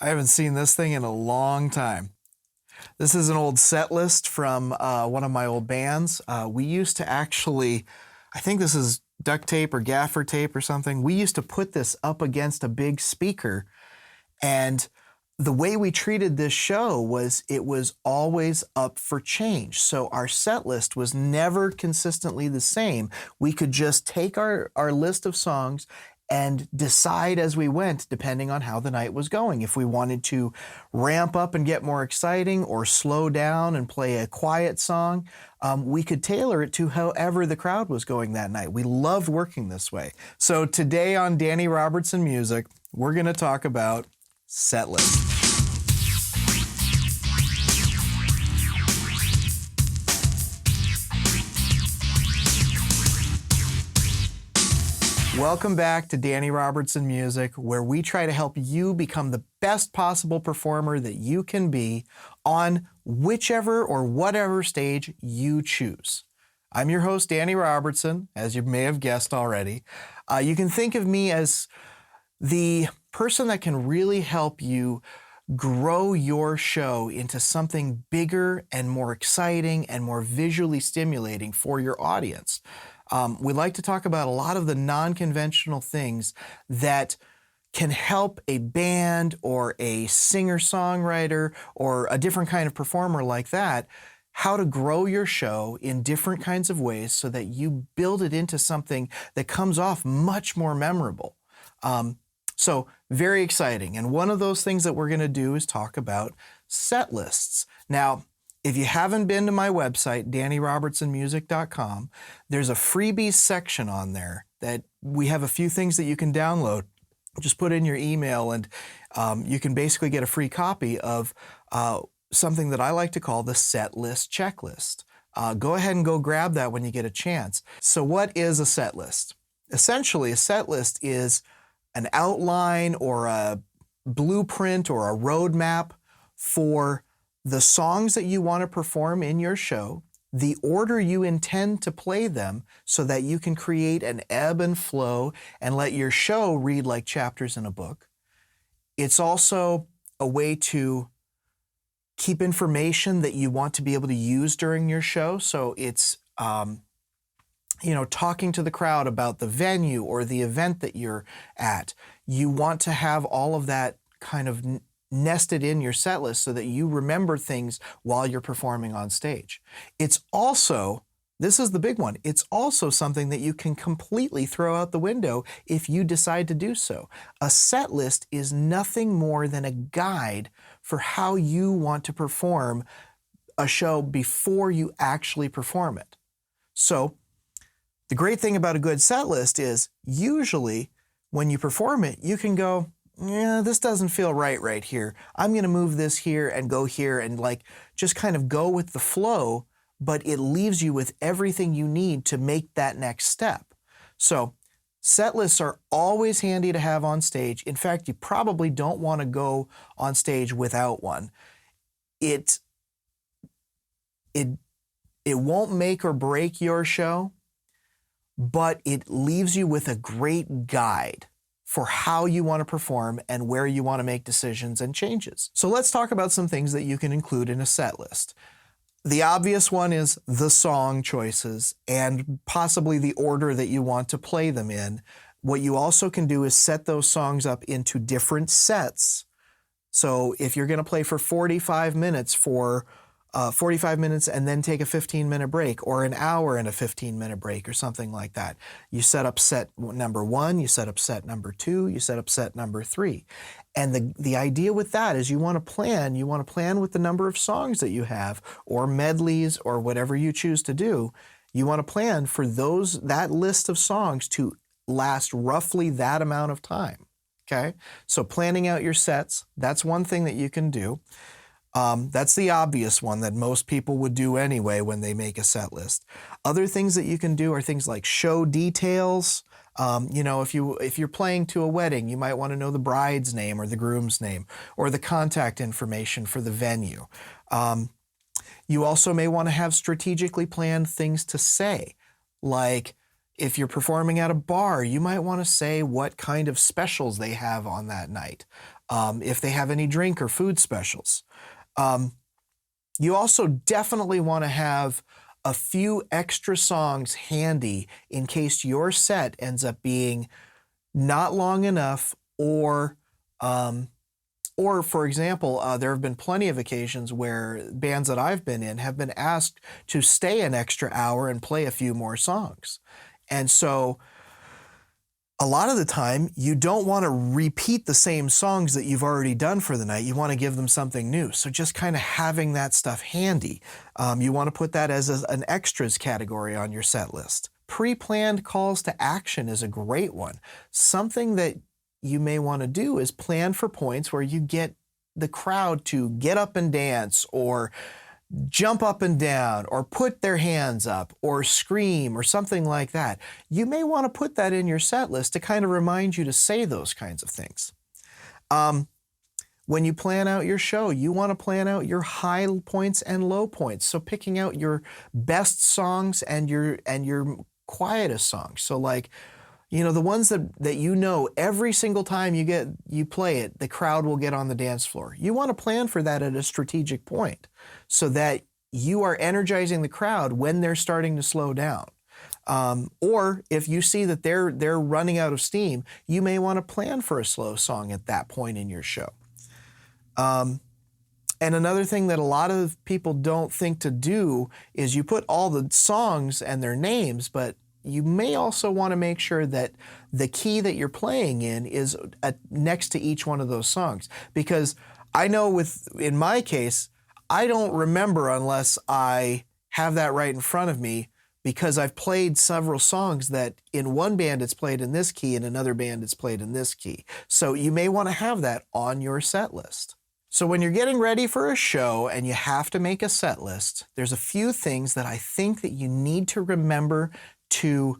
I haven't seen this thing in a long time. This is an old set list from one of my old bands. We used to actually, I think this is duct tape or gaffer tape or something. We used to put this up against a big speaker, and the way we treated this show was it was always up for change. So our set list was never consistently the same. We could just take our list of songs and decide as we went, depending on how the night was going. If we wanted to ramp up and get more exciting or slow down and play a quiet song, we could tailor it to however the crowd was going that night. We loved working this way. So today on Danny Robertson Music, we're going to talk about set lists. Welcome back to Danny Robertson Music, where we try to help you become the best possible performer that you can be on whichever or whatever stage you choose. I'm your host, Danny Robertson, as you may have guessed already. You can think of me as the person that can really help you grow your show into something bigger and more exciting and more visually stimulating for your audience. We like to talk about a lot of the non-conventional things that can help a band or a singer-songwriter or a different kind of performer like that, how to grow your show in different kinds of ways so that you build it into something that comes off much more memorable. So very exciting. And one of those things that we're going to do is talk about set lists. Now, if you haven't been to my website, DannyRobertsonMusic.com, there's a freebies section on there that we have a few things that you can download. Just put in your email and you can basically get a free copy of something that I like to call the set list checklist. Go ahead and go grab that when you get a chance. So what is a set list? Essentially, a set list is an outline or a blueprint or a roadmap for the songs that you want to perform in your show, the order you intend to play them so that you can create an ebb and flow and let your show read like chapters in a book. It's also a way to keep information that you want to be able to use during your show. So it's, talking to the crowd about the venue or the event that you're at. You want to have all of that kind of nested in your set list so that you remember things while you're performing on stage. It's also, this is the big one, it's also something that you can completely throw out the window if you decide to do so. A set list is nothing more than a guide for how you want to perform a show before you actually perform it. So the great thing about a good set list is usually when you perform it, you can go, yeah, this doesn't feel right here. I'm going to move this here and go here and just kind of go with the flow, but it leaves you with everything you need to make that next step. So set lists are always handy to have on stage. In fact, you probably don't want to go on stage without one. It won't make or break your show, but it leaves you with a great guide for how you want to perform and where you want to make decisions and changes. So let's talk about some things that you can include in a set list. The obvious one is the song choices and possibly the order that you want to play them in. What you also can do is set those songs up into different sets. So if you're going to play for 45 minutes and then take a 15-minute break, or an hour and a 15-minute break or something like that. You set up set number 1, you set up set number 2, you set up set number 3. And the idea with that is you want to plan with the number of songs that you have, or medleys, or whatever you choose to do. You want to plan for that list of songs to last roughly that amount of time. Okay? So planning out your sets, that's one thing that you can do. That's the obvious one that most people would do anyway when they make a set list. Other things that you can do are things like show details. If you're playing to a wedding, you might want to know the bride's name or the groom's name or the contact information for the venue. You also may want to have strategically planned things to say, like if you're performing at a bar, you might want to say what kind of specials they have on that night. if they have any drink or food specials. You also definitely want to have a few extra songs handy in case your set ends up being not long enough, or for example, there have been plenty of occasions where bands that I've been in have been asked to stay an extra hour and play a few more songs. And so a lot of the time, you don't want to repeat the same songs that you've already done for the night. You want to give them something new. So just kind of having that stuff handy. You want to put that as an extras category on your set list. Pre-planned calls to action is a great one. Something that you may want to do is plan for points where you get the crowd to get up and dance, or jump up and down, or put their hands up, or scream, or something like that. You may want to put that in your set list to kind of remind you to say those kinds of things. When you plan out your show, you want to plan out your high points and low points. So picking out your best songs and your quietest songs. So like, the ones that every single time you play it, the crowd will get on the dance floor. You want to plan for that at a strategic point so that you are energizing the crowd when they're starting to slow down. Or if you see that they're running out of steam, you may want to plan for a slow song at that point in your show. And another thing that a lot of people don't think to do is you put all the songs and their names, but you may also want to make sure that the key that you're playing in is next to each one of those songs. Because I know in my case, I don't remember unless I have that right in front of me, because I've played several songs that in one band it's played in this key, in another band it's played in this key. So you may want to have that on your set list. So when you're getting ready for a show and you have to make a set list, there's a few things that I think that you need to remember to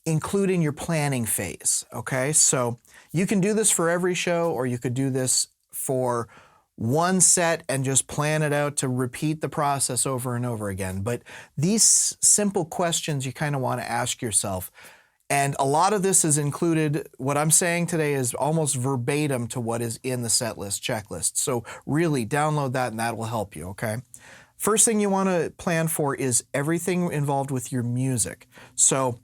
include in your planning phase, okay? So you can do this for every show, or you could do this for one set and just plan it out to repeat the process over and over again. But these simple questions you kind of want to ask yourself. And a lot of this is included, what I'm saying today is almost verbatim to what is in the set list checklist. So really download that and that will help you, okay? First thing you want to plan for is everything involved with your music. So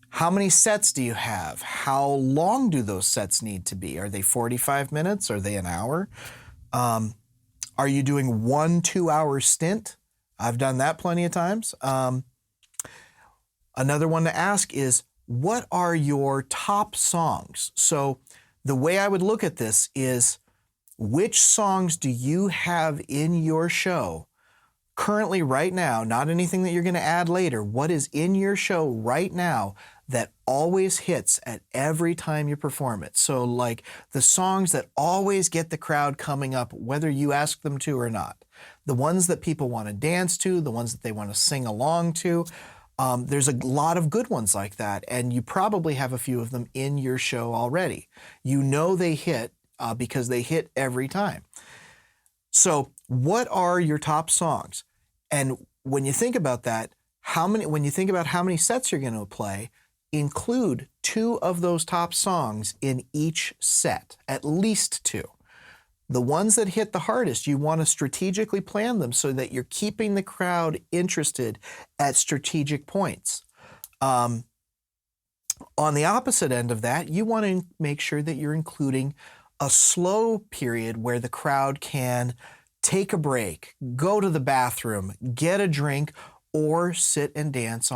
how many sets do you have? How long do those sets need to be? Are they 45 minutes? Are they an hour? Are you doing 1 2-hour stint? I've done that plenty of times. Another one to ask is, what are your top songs? So the way I would look at this is, which songs do you have in your show currently right now, not anything that you're going to add later, what is in your show right now that always hits at every time you perform it? So like the songs that always get the crowd coming up, whether you ask them to or not. The ones that people want to dance to, the ones that they want to sing along to. There's a lot of good ones like that, and you probably have a few of them in your show already. You know they hit because they hit every time. So what are your top songs? And when you think about that, when you think about how many sets you're going to play, include 2 of those top songs in each set, at least 2. The ones that hit the hardest, you want to strategically plan them so that you're keeping the crowd interested at strategic points. On the opposite end of that, you want to make sure that you're including a slow period where the crowd can take a break, go to the bathroom, get a drink, or sit and dance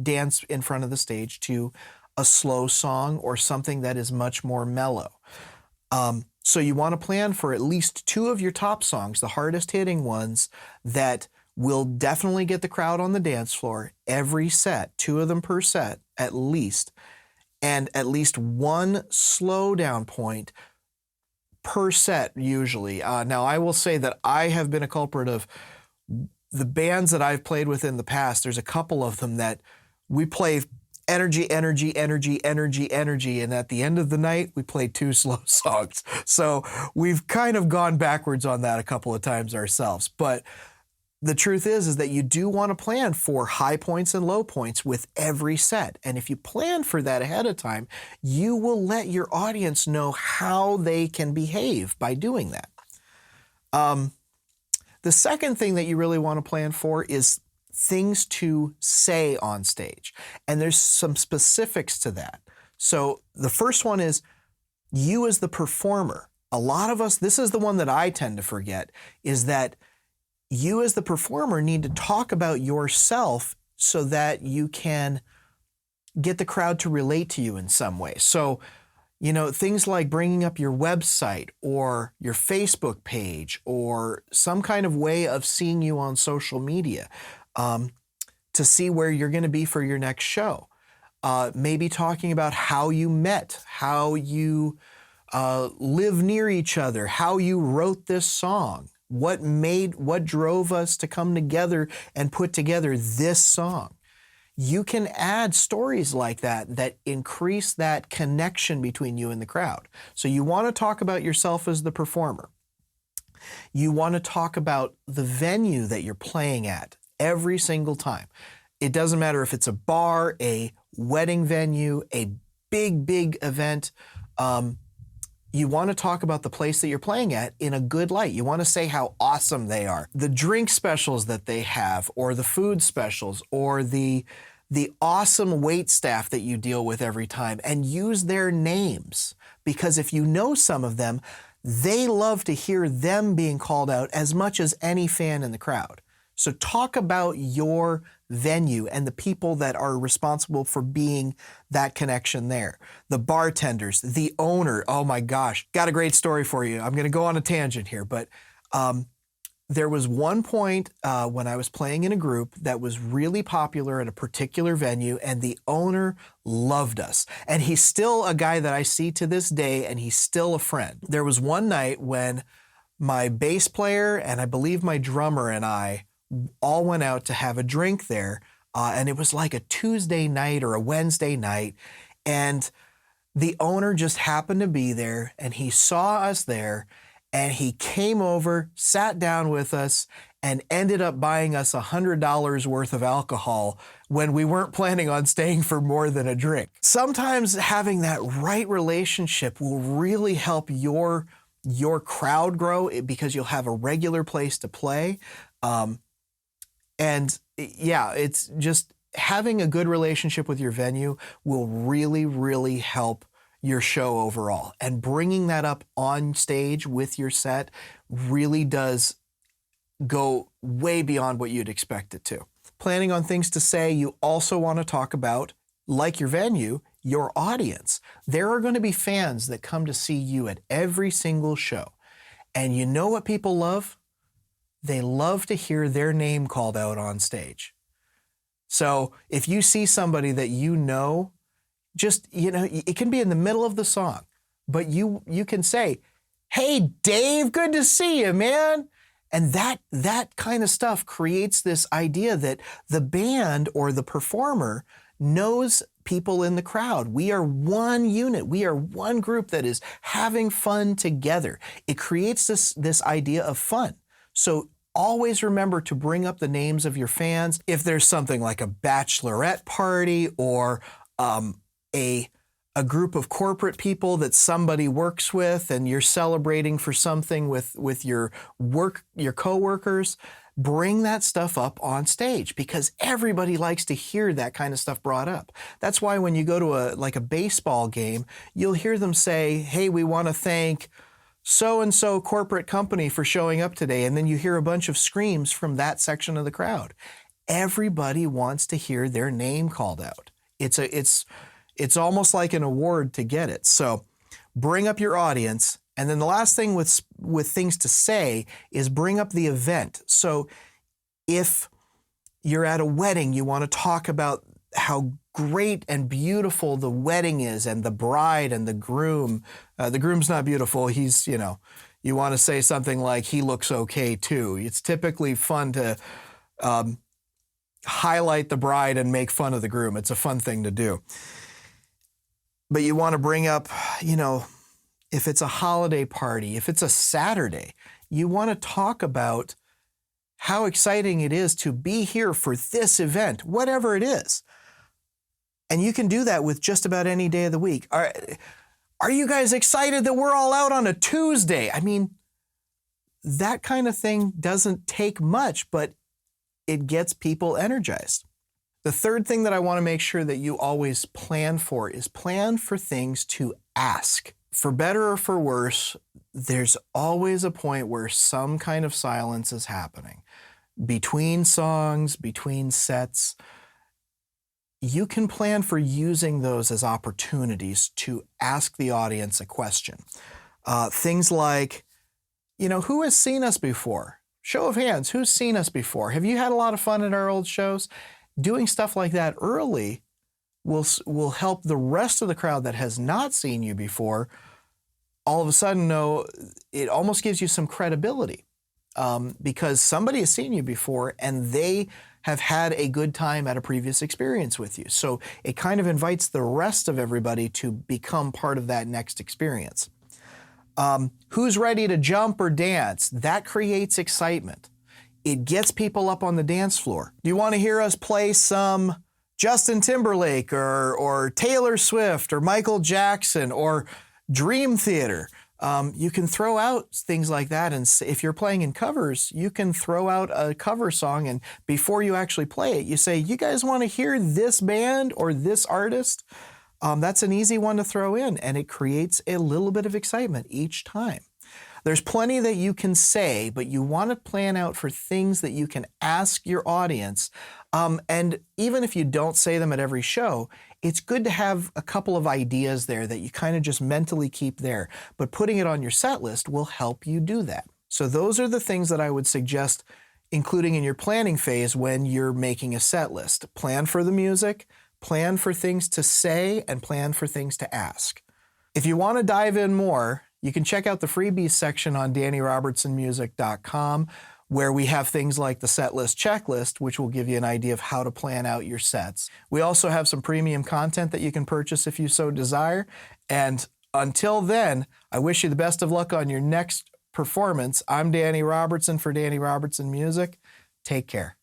dance in front of the stage to a slow song or something that is much more mellow. So you want to plan for at least 2 of your top songs, the hardest hitting ones that will definitely get the crowd on the dance floor every set, 2 of them per set at least, and at least 1 slow down point per set usually. Now I will say that I have been a culprit of the bands that I've played with in the past. There's a couple of them that we play energy, energy, energy, energy, energy, and at the end of the night, we played 2 slow songs. So we've kind of gone backwards on that a couple of times ourselves. But the truth is that you do want to plan for high points and low points with every set. And if you plan for that ahead of time, you will let your audience know how they can behave by doing that. The second thing that you really want to plan for is things to say on stage. And there's some specifics to that. So the first one is you as the performer. A lot of us, this is the one that I tend to forget, is that you as the performer need to talk about yourself so that you can get the crowd to relate to you in some way. So, things like bringing up your website or your Facebook page or some kind of way of seeing you on social media to see where you're going to be for your next show. Maybe talking about how you met, how you live near each other, how you wrote this song, what drove us to come together and put together this song. You can add stories like that increase that connection between you and the crowd. So you want to talk about yourself as the performer. You want to talk about the venue that you're playing at every single time. It doesn't matter if it's a bar, a wedding venue, a big event. You want to talk about the place that you're playing at in a good light. You want to say how awesome they are. The drink specials that they have, or the food specials, or the awesome wait staff that you deal with every time, and use their names. Because if you know some of them, they love to hear them being called out as much as any fan in the crowd. So talk about your venue and the people that are responsible for being that connection there. The bartenders, the owner. Oh my gosh, got a great story for you. I'm going to go on a tangent here, but there was one point when I was playing in a group that was really popular at a particular venue, and the owner loved us. And he's still a guy that I see to this day, and he's still a friend. There was one night when my bass player and I believe my drummer and I all went out to have a drink there. And it was like a Tuesday night or a Wednesday night. And the owner just happened to be there, and he saw us there, and he came over, sat down with us, and ended up buying us $100 worth of alcohol when we weren't planning on staying for more than a drink. Sometimes having that right relationship will really help your crowd grow because you'll have a regular place to play. And yeah, it's just having a good relationship with your venue will really, really help your show overall. And bringing that up on stage with your set really does go way beyond what you'd expect it to. Planning on things to say, you also want to talk about, like your venue, your audience. There are going to be fans that come to see you at every single show. And you know what people love? They love to hear their name called out on stage. So if you see somebody that you know, just, it can be in the middle of the song, but you can say, "Hey, Dave, good to see you, man." And that kind of stuff creates this idea that the band or the performer knows people in the crowd. We are one unit. We are one group that is having fun together. It creates this idea of fun. So always remember to bring up the names of your fans. If there's something like a bachelorette party or a group of corporate people that somebody works with and you're celebrating for something with your coworkers, bring that stuff up on stage because everybody likes to hear that kind of stuff brought up. That's why when you go to a baseball game, you'll hear them say, "Hey, we want to thank so-and-so corporate company for showing up today." And then you hear a bunch of screams from that section of the crowd. Everybody wants to hear their name called out. It's almost like an award to get it. So bring up your audience. And then the last thing with things to say is bring up the event. So if you're at a wedding, you want to talk about how great and beautiful the wedding is and the bride and the groom. The groom's not beautiful. He's, you want to say something like, "He looks okay too." It's typically fun to highlight the bride and make fun of the groom. It's a fun thing to do. But you want to bring up, if it's a holiday party, if it's a Saturday, you want to talk about how exciting it is to be here for this event, whatever it is. And you can do that with just about any day of the week. Are you guys excited that we're all out on a Tuesday? I mean, that kind of thing doesn't take much, but it gets people energized. The third thing that I want to make sure that you always plan for is plan for things to ask. For better or for worse, there's always a point where some kind of silence is happening. Between songs, between sets, you can plan for using those as opportunities to ask the audience a question. Things like, who has seen us before? Show of hands, who's seen us before? Have you had a lot of fun at our old shows? Doing stuff like that early will help the rest of the crowd that has not seen you before all of a sudden know. It almost gives you some credibility because somebody has seen you before and they have had a good time at a previous experience with you. So it kind of invites the rest of everybody to become part of that next experience. Who's ready to jump or dance? That creates excitement. It gets people up on the dance floor. Do you want to hear us play some Justin Timberlake or Taylor Swift or Michael Jackson or Dream Theater? You can throw out things like that, and if you're playing in covers, you can throw out a cover song, and before you actually play it, you say, you guys want to hear this band or this artist? That's an easy one to throw in, and it creates a little bit of excitement each time. There's plenty that you can say, but you want to plan out for things that you can ask your audience. And even if you don't say them at every show, it's good to have a couple of ideas there that you kind of just mentally keep there. But putting it on your set list will help you do that. So those are the things that I would suggest including in your planning phase when you're making a set list. Plan for the music, plan for things to say, and plan for things to ask. If you want to dive in more, you can check out the freebies section on DannyRobertsonMusic.com, where we have things like the set list checklist, which will give you an idea of how to plan out your sets. We also have some premium content that you can purchase if you so desire. And until then, I wish you the best of luck on your next performance. I'm Danny Robertson for Danny Robertson Music. Take care.